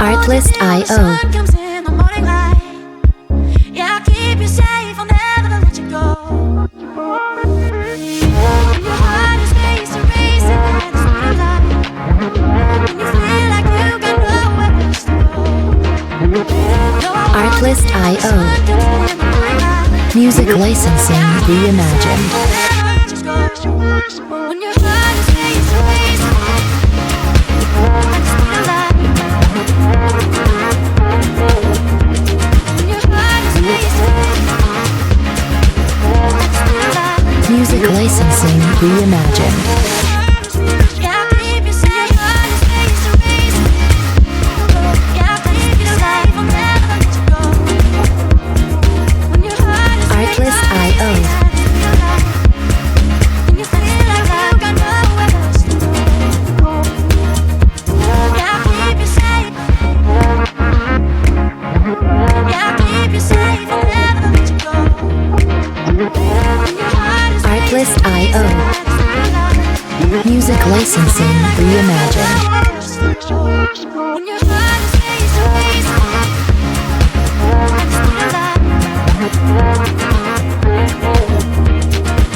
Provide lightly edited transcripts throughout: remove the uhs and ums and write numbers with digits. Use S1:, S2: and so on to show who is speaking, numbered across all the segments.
S1: Artlist.io.
S2: Yeah, I'll keep you safe, I'll never let you go. When your heart is racing, racing at the speed of light, when you feel like you got nowhere else to go.
S1: Artlist.io. Music licensing reimagined.
S2: When your heart is racing, racing at the speed of light, when your heart is racing at the speed of light.
S1: Music licensing reimagined.
S2: Yeah, I'll keep you safe. Your heart is racing, racing. Yeah, I'll keep you safe, I'll never let you go. When your heart is racing
S1: Artlist.io.
S2: at the speed of light, when you feel like you got nowhere else to go. Yeah, I'll keep you safe. Yeah, I'll keep you safe, I'll never let you go. When your heart is racing
S1: Artlist.io.
S2: at the speed of light,
S1: Music licensing reimagined.
S2: when your heart is racing, racing at the speed of light,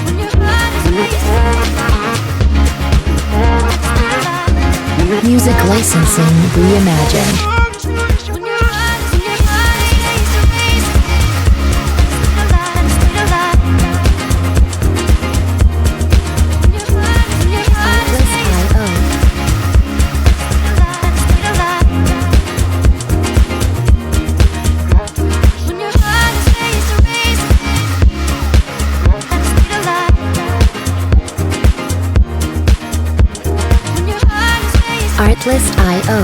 S2: when your heart is racing at the speed of light,
S1: Music licensing reimagined.
S2: when your heart is racing, racing at the speed of light, when your heart is racing
S1: Artlist.io.
S2: at the speed of light, when your heart is racing, racing at the speed of light, when your heart is racing
S1: Artlist.io.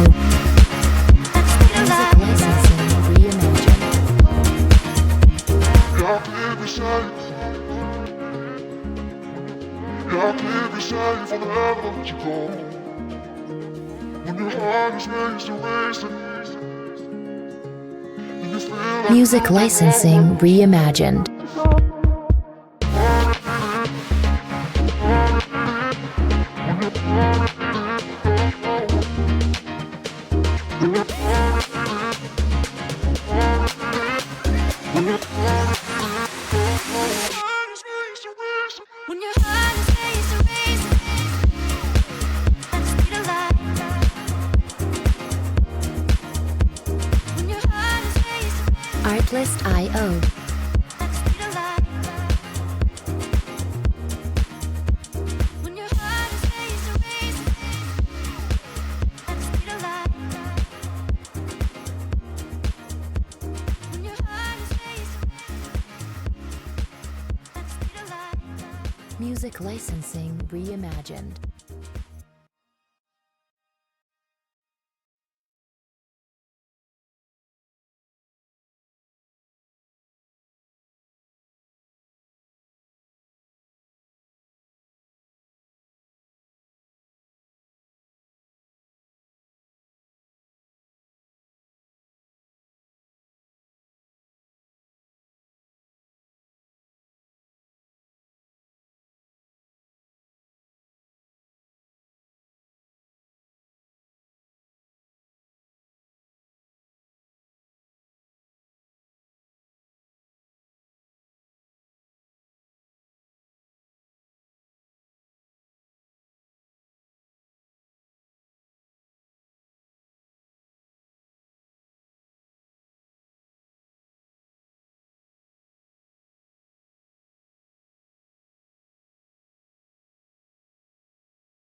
S2: at the speed of
S1: Music
S2: light.
S1: licensing reimagined.
S3: I'll keep you safe. I'll keep you safe, I'll never let you go. When your heart is racing, racing, and you feel like
S1: Music licensing reimagined.
S2: When your heart is racing, racing at the speed of light, when your heart is racing
S1: Artlist.io.
S2: at the speed of light, when your heart is racing, racing at the speed of light, when your heart is racing at the speed of light.
S1: Music licensing reimagined.